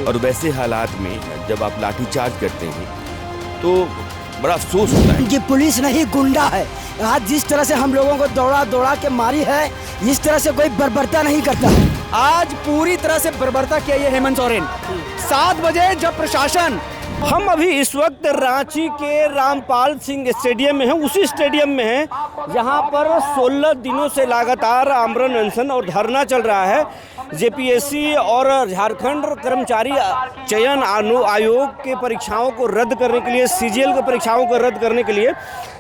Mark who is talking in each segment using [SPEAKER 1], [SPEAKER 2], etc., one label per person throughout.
[SPEAKER 1] और वैसे हालात में जब आप लाठीचार्ज करते हैं तो बड़ा अफसोस होता है।
[SPEAKER 2] ये पुलिस नहीं गुंडा है। आज जिस तरह से हम लोगों को दौड़ा दौड़ा के मारी है, इस तरह से कोई बर्बरता नहीं करता।
[SPEAKER 3] आज पूरी तरह से बर्बरता किया ये हेमंत सोरेन। 7 बजे जब प्रशासन, हम अभी इस वक्त रांची के रामपाल सिंह स्टेडियम में हैं, उसी स्टेडियम में हैं जहां पर 16 दिनों से लगातार आमरण अनशन और धरना चल रहा है। जेपीएससी और झारखंड कर्मचारी चयन आयोग के परीक्षाओं को रद्द करने के लिए, सीजीएल की परीक्षाओं को रद्द करने के लिए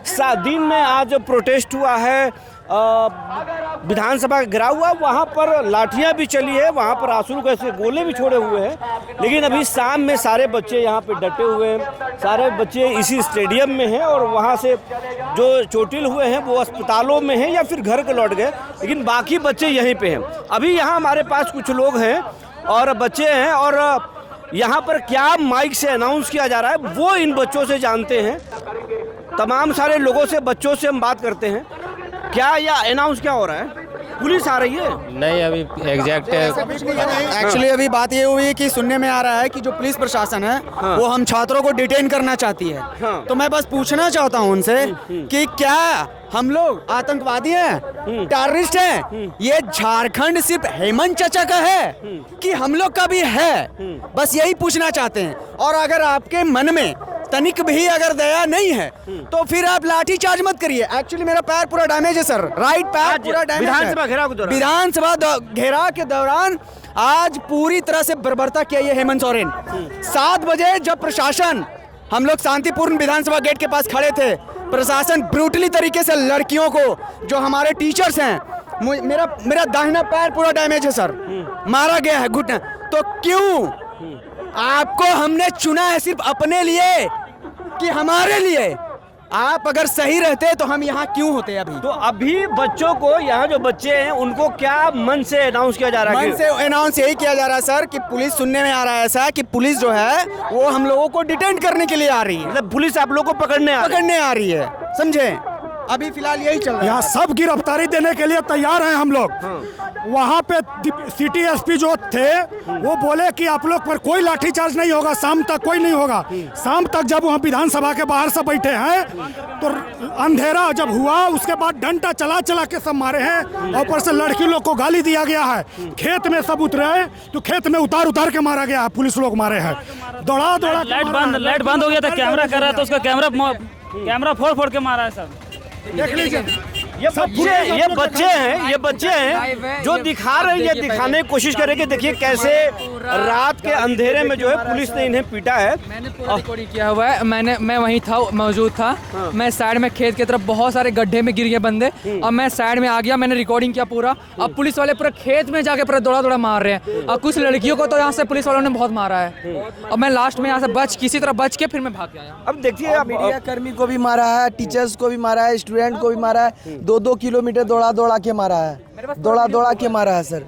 [SPEAKER 3] 7 दिन में आज प्रोटेस्ट हुआ है। विधानसभा का घेराव हुआ, वहाँ पर लाठियाँ भी चली है, वहाँ पर आंसू गैस के गोले भी छोड़े हुए हैं। लेकिन अभी शाम में सारे बच्चे यहाँ पे डटे हुए हैं, सारे बच्चे इसी स्टेडियम में हैं और वहाँ से जो चोटिल हुए हैं वो अस्पतालों में हैं या फिर घर के लौट गए, लेकिन बाकी बच्चे यहीं पे हैं। अभी यहाँ हमारे पास कुछ लोग हैं और बच्चे हैं और यहाँ पर क्या माइक से अनाउंस किया जा रहा है वो इन बच्चों से जानते हैं। तमाम सारे लोगों से, बच्चों से हम बात करते हैं। क्या या अनाउंस क्या हो रहा है? पुलिस आ रही है?
[SPEAKER 4] नहीं, अभी एग्जैक्ट
[SPEAKER 3] एक्चुअली अभी बात ये हुई है कि सुनने में आ रहा है कि जो पुलिस प्रशासन है वो हम छात्रों को डिटेन करना चाहती है। तो मैं बस पूछना चाहता हूँ उनसे कि क्या हम लोग आतंकवादी हैं, टेररिस्ट हैं? ये झारखंड सिर्फ हेमंत चाचा का है कि हम लोग का भी है? बस यही पूछना चाहते हैं। और अगर आपके मन में तनिक भी अगर दया नहीं है तो फिर आप लाठी चार्ज मत करिए। एक्चुअली मेरा पैर पूरा डैमेज है सर, राइट पैर पूरा डैमेज है। विधानसभा घेराव के दौरान आज पूरी तरह से बर्बरता किया ये हेमंत सोरेन। 7 बजे जब प्रशासन, हम लोग शांतिपूर्ण विधानसभा गेट के पास खड़े थे, प्रशासन ब्रूटली तरीके से लड़कियों को, जो हमारे टीचर्स हैं, मेरा दाहिना पैर पूरा डैमेज है सर, मारा गया है घुटना। तो क्यों आपको हमने चुना है? सिर्फ अपने लिए कि हमारे लिए? आप अगर सही रहते तो हम यहाँ क्यों होते अभी?
[SPEAKER 5] तो अभी बच्चों को, यहाँ जो बच्चे हैं उनको क्या मन से अनाउंस किया जा रहा है?
[SPEAKER 3] मन से अनाउंस यही किया जा रहा है सर कि पुलिस, सुनने में आ रहा है ऐसा कि पुलिस जो है वो हम लोगों को डिटेन करने के लिए आ रही है।
[SPEAKER 5] मतलब पुलिस आप लोगों को पकड़ने आ रही है,
[SPEAKER 3] समझे? अभी फिलहाल यही चल रहा है।
[SPEAKER 6] यहाँ सब गिरफ्तारी देने के लिए तैयार हैं हम लोग। वहाँ पे सिटी एसपी जो थे वो बोले कि आप लोग पर कोई लाठीचार्ज नहीं होगा, शाम तक कोई नहीं होगा। शाम तक जब वहाँ विधानसभा के बाहर से बैठे हैं तो अंधेरा जब हुआ, उसके बाद डंडा चला चला के सब मारे हैं। और ऊपर से लड़की लोग को गाली दिया गया है। खेत में सब उतरे हैं तो खेत में उतार उतार के मारा गया है, पुलिस लोग मारे हैं। दौड़ा दौड़ा
[SPEAKER 4] लाइट बंद हो गया था, कैमरा कर रहा था, उसका कैमरा फोड़ फोड़ के मारा है सब।
[SPEAKER 6] देख लीजिए,
[SPEAKER 5] ये बच्चे हैं जो दिखा रहे हैं, ये दिखाने की कोशिश करें कि देखिए कैसे रात के अंधेरे में जो है पुलिस ने इन्हें पीटा है।
[SPEAKER 7] मैंने पूरा रिकॉर्डिंग किया हुआ है। मैं वहीं था, मौजूद था। मैं साइड में खेत की तरफ, बहुत सारे गड्ढे में गिर गए बंदे, और मैं साइड में आ गया, मैंने रिकॉर्डिंग किया पूरा। अब पुलिस वाले पूरा खेत में जाके पूरा दौड़ा दौड़ा मार रहे हैं और कुछ लड़कियों को तो यहाँ से पुलिस वालों ने बहुत मारा है। और मैं लास्ट में यहाँ से किसी तरह बच के फिर मैं भाग गया।
[SPEAKER 5] अब देखिए,
[SPEAKER 2] मीडिया कर्मी को भी मारा है, टीचर्स को भी मारा है, स्टूडेंट को भी मारा है। 2-2 किलोमीटर दौड़ा दौड़ा के मारा है सर।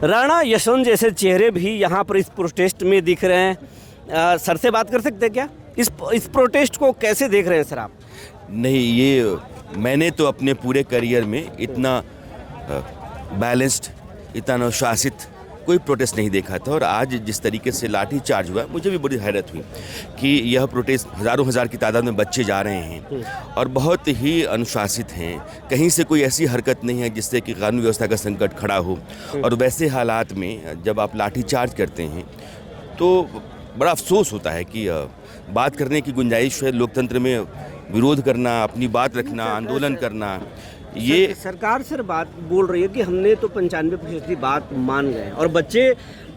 [SPEAKER 5] राणा यशवंत जैसे चेहरे भी यहाँ पर इस प्रोटेस्ट में दिख रहे हैं। सर से बात कर सकते हैं क्या? इस प्रोटेस्ट को कैसे देख रहे हैं सर आप?
[SPEAKER 1] नहीं, ये मैंने तो अपने पूरे करियर में इतना बैलेंस्ड, इतना अनुशासित कोई प्रोटेस्ट नहीं देखा था। और आज जिस तरीके से लाठी चार्ज हुआ, मुझे भी बड़ी हैरत हुई कि यह प्रोटेस्ट हज़ारों की तादाद में बच्चे जा रहे हैं और बहुत ही अनुशासित हैं। कहीं से कोई ऐसी हरकत नहीं है जिससे कि कानून व्यवस्था का संकट खड़ा हो। और वैसे हालात में जब आप लाठी चार्ज करते हैं तो बड़ा अफसोस होता है कि बात करने की गुंजाइश है, लोकतंत्र में विरोध करना, अपनी बात रखना, आंदोलन करना। ये
[SPEAKER 5] सरकार सर बात बोल रही है कि हमने तो 95% की बात मान गए और बच्चे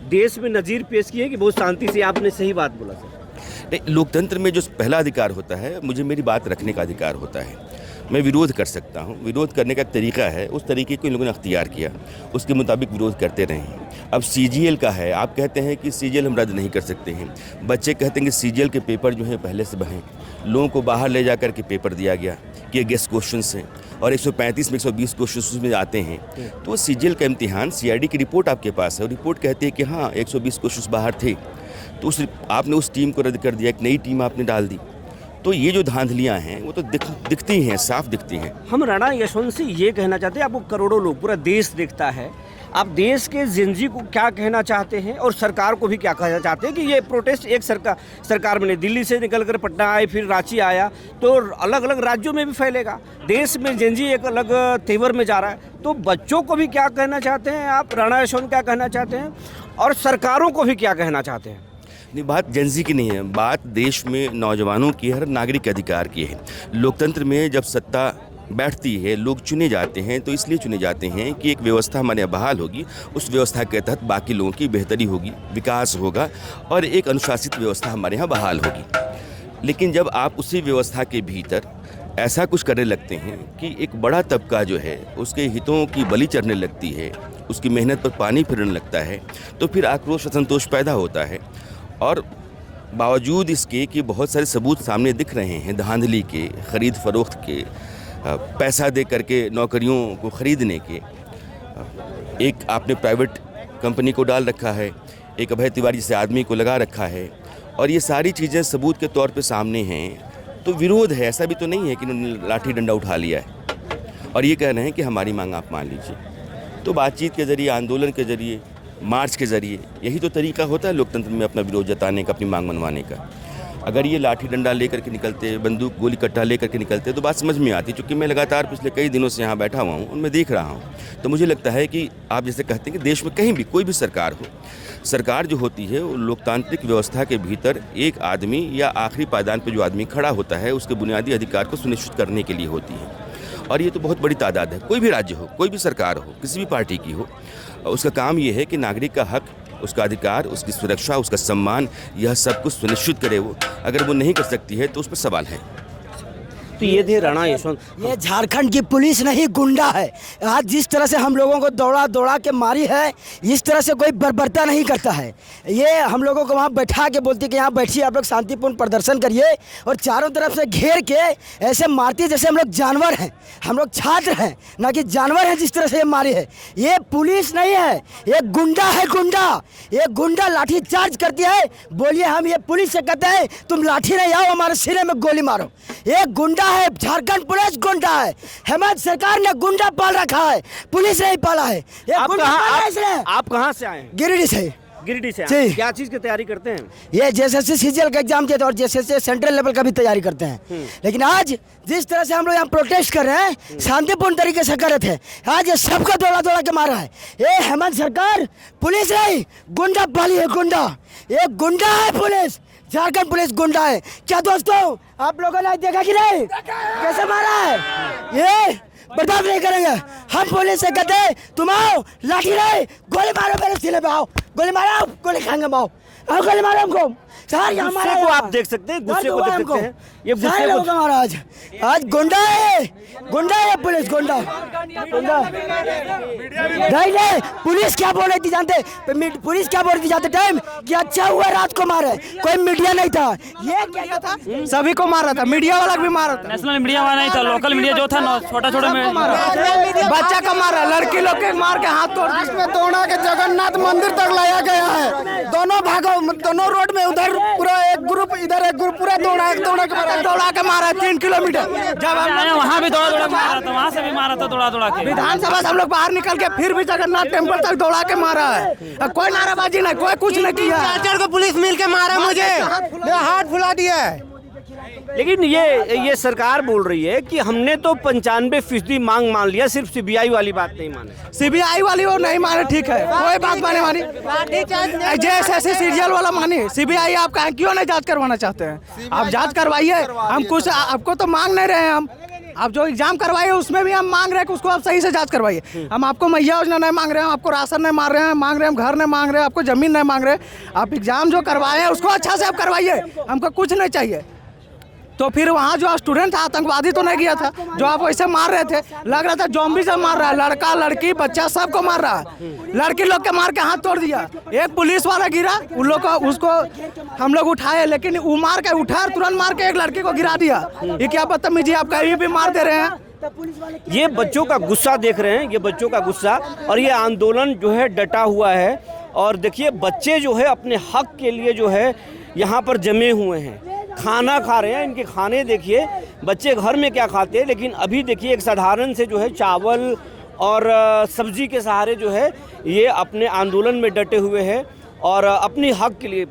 [SPEAKER 5] देश में नज़ीर पेश किए कि बहुत शांति से, आपने सही बात बोला सर।
[SPEAKER 1] नहीं, लोकतंत्र में जो पहला अधिकार होता है, मुझे मेरी बात रखने का अधिकार होता है। मैं विरोध कर सकता हूँ, विरोध करने का एक तरीका है, उस तरीके को इन लोगों ने अख्तियार किया, उसके मुताबिक विरोध करते रहे हैं। अब सीजीएल का है, आप कहते हैं कि सीजीएल हम रद्द नहीं कर सकते हैं, बच्चे कहते हैं कि सीजीएल के पेपर जो हैं पहले से बहें। लोगों को बाहर ले जाकर के पेपर दिया गया कि ये गेस्ट क्वेश्चंस हैं और 135 में 120 क्वेश्चन में आते हैं। तो सीजीएल का इम्तिहान, सीआईडी की रिपोर्ट आपके पास है और रिपोर्ट कहती है कि हाँ 120 क्वेश्चन बाहर थे, तो आपने उस टीम को रद्द कर दिया, एक नई टीम आपने डाल दी। तो ये जो धांधलियां हैं वो तो दिखती हैं, साफ दिखती हैं।
[SPEAKER 5] हम राणा यशवंत से ये कहना चाहते हैं, आपको करोड़ों लोग, पूरा देश देखता है, आप देश के जिंदगी को क्या कहना चाहते हैं और सरकार को भी क्या कहना चाहते हैं कि ये प्रोटेस्ट एक सरकार में दिल्ली से निकल कर पटना आए, फिर रांची आया, तो अलग अलग राज्यों में भी फैलेगा। देश में जिंदगी एक अलग तेवर में जा रहा है, तो बच्चों को भी क्या कहना चाहते हैं आप, राणा यशवंत क्या कहना चाहते हैं, और सरकारों को भी क्या कहना चाहते हैं?
[SPEAKER 1] नहीं, बात जेंजी की नहीं है, बात देश में नौजवानों की, हर नागरिक के अधिकार की है। लोकतंत्र में जब सत्ता बैठती है, लोग चुने जाते हैं तो इसलिए चुने जाते हैं कि एक व्यवस्था हमारे यहाँ बहाल होगी, उस व्यवस्था के तहत बाकी लोगों की बेहतरी होगी, विकास होगा और एक अनुशासित व्यवस्था हमारे यहाँ बहाल होगी। लेकिन जब आप उसी व्यवस्था के भीतर ऐसा कुछ करने लगते हैं कि एक बड़ा तबका जो है उसके हितों की बलि चढ़ने लगती है, उसकी मेहनत पर पानी फिरने लगता है, तो फिर आक्रोश असंतोष पैदा होता है। और बावजूद इसके कि बहुत सारे सबूत सामने दिख रहे हैं धांधली के, ख़रीद फरोख्त के, पैसा दे करके नौकरियों को ख़रीदने के, एक आपने प्राइवेट कंपनी को डाल रखा है, एक अभय तिवारी जैसे आदमी को लगा रखा है, और ये सारी चीज़ें सबूत के तौर पे सामने हैं, तो विरोध है। ऐसा भी तो नहीं है कि उन्होंने लाठी डंडा उठा लिया है और ये कह रहे हैं कि हमारी मांग आप मान लीजिए। तो बातचीत के ज़रिए, आंदोलन के ज़रिए, मार्च के ज़रिए, यही तो तरीका होता है लोकतंत्र में अपना विरोध जताने का, अपनी मांग मनवाने का। अगर ये लाठी डंडा लेकर के निकलते, बंदूक गोली कट्टा लेकर के निकलते तो बात समझ में आती। चूँकि मैं लगातार पिछले कई दिनों से यहाँ बैठा हुआ हूँ और मैं देख रहा हूँ, तो मुझे लगता है कि आप जैसे कहते हैं कि देश में कहीं भी कोई भी सरकार हो, सरकार जो होती है वो लोकतांत्रिक व्यवस्था के भीतर एक आदमी या आखिरी पायदान पर जो आदमी खड़ा होता है उसके बुनियादी अधिकार को सुनिश्चित करने के लिए होती है। और ये तो बहुत बड़ी तादाद है। कोई भी राज्य हो, कोई भी सरकार हो, किसी भी पार्टी की हो, उसका काम ये है कि नागरिक का हक, उसका अधिकार, उसकी सुरक्षा, उसका सम्मान, यह सब कुछ सुनिश्चित करे वो। अगर वो नहीं कर सकती है तो उस पर सवाल है।
[SPEAKER 5] तो ये थे राणा यशवंत।
[SPEAKER 2] ये झारखंड की पुलिस नहीं, गुंडा है। आज जिस तरह से हम लोगों को दौड़ा दौड़ा के मारी है, इस तरह से कोई बर्बरता नहीं करता है। ये हम लोगों को वहाँ बैठा के बोलती है कि यहाँ बैठिए, आप लोग शांतिपूर्ण प्रदर्शन करिए, और चारों तरफ से घेर के ऐसे मारती है जैसे हम लोग जानवर हैं। हम लोग छात्र हैं, ना कि जानवर हैं। जिस तरह से ये मारी है, ये पुलिस नहीं है, ये गुंडा है, गुंडा। ये गुंडा लाठी चार्ज करती है। बोलिए, हम ये पुलिस से कहते हैं तुम लाठी नहीं, आओ हमारे सिरे में गोली मारो। ये गुंडा है, झारखंड पुलिस गुंडा है। हेमंत सरकार ने गुंडा पाल रखा है, पुलिस नहीं पाला है। ये
[SPEAKER 5] आप
[SPEAKER 2] गुंडा पाला है इसने।
[SPEAKER 5] आप कहाँ से आए हैं?
[SPEAKER 2] गिरिडीह से।
[SPEAKER 5] गिरिडीह से
[SPEAKER 2] जी।
[SPEAKER 5] आए हैं। क्या चीज़ की तैयारी करते हैं?
[SPEAKER 2] ये जेएसएससी सीजीएल का एग्जाम देते हैं और जेएसएससी सेंट्रल लेवल का भी तैयारी करते हैं। लेकिन आज जिस तरह से हम लोग यहाँ प्रोटेस्ट कर रहे हैं, शांतिपूर्ण तरीके से कर रहे थे, आज ये सबको दौड़ा दौड़ा के मारा है। ये हेमंत सरकार पुलिस नहीं, गुंडा पाली है, गुंडा। ये गुंडा है पुलिस, झारखंड पुलिस गुंडा है। क्या दोस्तों, आप लोगों ने देखा कि नहीं कैसे मारा है? ये बर्दाश्त नहीं करेंगे हम। पुलिस से कहते हैं तुम आओ, लाठी नहीं, गोली मारो मेरे सिले पे, आओ गोली मारो, गोली खाएंगे, आओ गोली मारो हमको। सर यहाँ
[SPEAKER 5] गुस्से को आप देख सकते हैं, गुस्से को देख सकते हैं। ये गुस्से को
[SPEAKER 2] हमारा आज गुंडा है, गुंडा है पुलिस, गुंडा गुंडा। नहीं, पुलिस क्या बोल रही थी जानते? पुलिस क्या बोल रही थी जानते टाइम कि अच्छा हुआ रात को मारे, कोई मीडिया नहीं था। ये क्या था?
[SPEAKER 3] सभी को मारा था, मीडिया वाला भी मारा था।
[SPEAKER 4] नेशनल मीडिया वाला नहीं था, लोकल मीडिया जो था छोटा छोटा में
[SPEAKER 3] बच्चा का मारा, लड़की लोग के मार के हाथ तोड़, इसमें दौड़ा के जगन्नाथ मंदिर तक लाया गया है। दोनों भागो, दोनों रोड में, उधर पूरा एक ग्रुप, इधर एक ग्रुप, पूरा दौड़ा के मारा 3 किलोमीटर। जब हम
[SPEAKER 4] वहाँ भी दौड़ा दौड़ा मारा था, वहाँ से भी मारा था दौड़ा दौड़ा के।
[SPEAKER 3] विधानसभा से हम लोग बाहर निकल के फिर भी जगन्नाथ टेम्पल तक दौड़ा के मारा है। कोई नाराबाजी नहीं, कोई कुछ नहीं किया। को पुलिस मिल के मारा मुझे, मेरा हाथ फुला दिया है।
[SPEAKER 5] लेकिन ये सरकार बोल रही है कि हमने तो 95% मांग मान लिया, सिर्फ सीबीआई वाली बात नहीं माने।
[SPEAKER 3] सीबीआई वाली वो नहीं माने, ठीक है, कोई बात मानी। जेएसएससी सीरियल वाला मानी, सीबीआई आप क्यों नहीं जांच करवाना चाहते हैं? आप जांच करवाइए। हम कुछ आपको तो मांग नहीं रहे हैं। हम आप जो एग्जाम करवाइए उसमें भी हम मांग रहे हैं कि उसको आप सही से जांच करवाइए। हम आपको मैया योजना नहीं मांग रहे हैं, आपको राशन नहीं मांग रहे हैं, हम घर नहीं मांग रहे हैं, आपको जमीन नहीं मांग रहे। आप एग्जाम जो करवाए हैं उसको अच्छा से आप करवाइए, हमको कुछ नहीं चाहिए। तो फिर वहाँ जो स्टूडेंट था आतंकवादी तो नहीं गया था, जो आप वैसे मार रहे थे, लग रहा था जॉम्बी से मार रहा है, लड़का लड़की बच्चा सबको मार रहा है। लड़की लोग के मार के हाथ तोड़ दिया। एक पुलिस वाला गिरा, उन लोग को उसको हम लोग उठाए, लेकिन वो मार के उठा, तुरंत मार के एक लड़की को गिरा दिया। ये क्या बदतमीजी, आप कहीं भी मार दे रहे हैं।
[SPEAKER 5] ये बच्चों का गुस्सा देख रहे हैं, ये बच्चों का गुस्सा, और ये आंदोलन जो है डटा हुआ है। और देखिए बच्चे जो है अपने हक के लिए जो है यहाँ पर जमे हुए हैं, खाना खा रहे हैं। इनके खाने देखिए, बच्चे घर में क्या खाते हैं, लेकिन अभी देखिए एक साधारण से जो है चावल और सब्जी के सहारे जो है ये अपने आंदोलन में डटे हुए हैं और अपनी हक के लिए।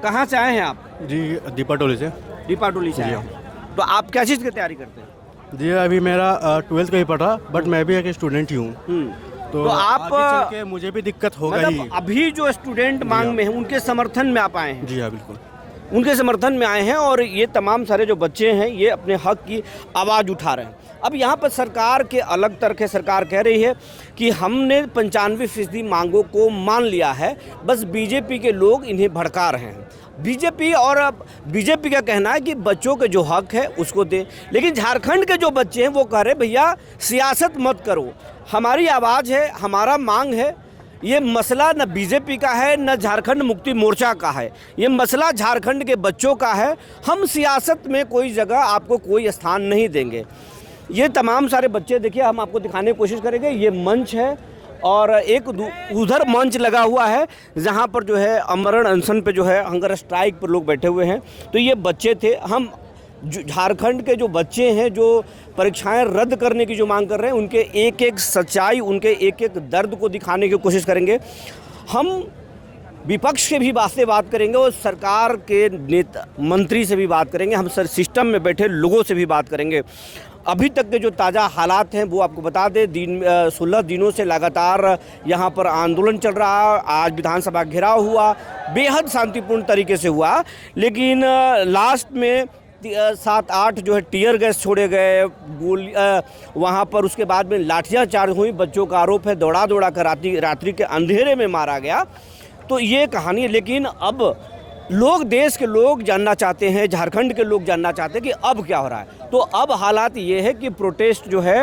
[SPEAKER 5] कहाँ से आए हैं आप?
[SPEAKER 8] जी दीपाटोली से।
[SPEAKER 5] दीपाटोली से आए हैं। तो आप क्या चीज़ की तैयारी करते हैं?
[SPEAKER 8] जी अभी मेरा 12th का ही पढ़ा, बट मैं भी एक स्टूडेंट ही हूँ।
[SPEAKER 5] तो आप
[SPEAKER 8] आगे चल के मुझे भी दिक्कत होगा ही।
[SPEAKER 5] मतलब अभी जो स्टूडेंट मांग में हैं उनके समर्थन में आप आए हैं?
[SPEAKER 8] जी हाँ बिल्कुल,
[SPEAKER 5] उनके समर्थन में आए हैं और ये तमाम सारे जो बच्चे हैं ये अपने हक की आवाज़ उठा रहे हैं। अब यहाँ पर सरकार के अलग तर्क है। सरकार कह रही है कि हमने 95% मांगों को मान लिया है, बस बीजेपी के लोग इन्हें भड़का रहे हैं। बीजेपी का कहना है कि बच्चों के जो हक है उसको दें, लेकिन झारखंड के जो बच्चे हैं वो कह रहे भैया सियासत मत करो, हमारी आवाज़ है, हमारा मांग है। ये मसला न बीजेपी का है न झारखंड मुक्ति मोर्चा का है, ये मसला झारखंड के बच्चों का है। हम सियासत में कोई जगह आपको कोई स्थान नहीं देंगे। ये तमाम सारे बच्चे देखिए, हम आपको दिखाने की कोशिश करेंगे। ये मंच है और एक उधर मंच लगा हुआ है जहाँ पर जो है आमरण अनशन पे जो है हंगर स्ट्राइक पर लोग बैठे हुए हैं। तो ये बच्चे थे। हम झारखंड के जो बच्चे हैं जो परीक्षाएं रद्द करने की जो मांग कर रहे हैं, उनके एक एक सच्चाई, उनके एक एक दर्द को दिखाने की कोशिश करेंगे। हम विपक्ष से भी बात करेंगे और सरकार के नेता मंत्री से भी बात करेंगे। हम सर सिस्टम में बैठे लोगों से भी बात करेंगे। अभी तक के जो ताज़ा हालात हैं वो आपको बता दें। 16 दिनों से लगातार यहाँ पर आंदोलन चल रहा। आज विधानसभा घेराव हुआ, बेहद शांतिपूर्ण तरीके से हुआ, लेकिन लास्ट में 7-8 जो है टीयर गैस छोड़े गए, गोली वहाँ पर, उसके बाद में लाठियाँ चार्ज हुई। बच्चों का आरोप है दौड़ा कर रात्रि के अंधेरे में मारा गया। तो ये कहानी है। लेकिन अब लोग, देश के लोग जानना चाहते हैं, झारखंड के लोग जानना चाहते हैं कि अब क्या हो रहा है। तो अब हालात ये है कि प्रोटेस्ट जो है,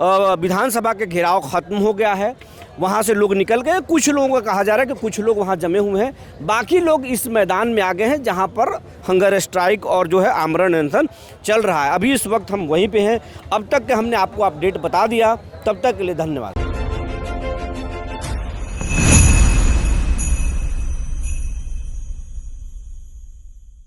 [SPEAKER 5] विधानसभा के घेराव ख़त्म हो गया है, वहाँ से लोग निकल गए। कुछ लोगों का कहा जा रहा है कि कुछ लोग वहाँ जमे हुए हैं, बाकी लोग इस मैदान में आ गए हैं जहाँ पर हंगर स्ट्राइक और जो है आमरण अनशन चल रहा है। अभी इस वक्त हम वहीं पे हैं। अब तक के हमने आपको अपडेट बता दिया। तब तक के लिए धन्यवाद।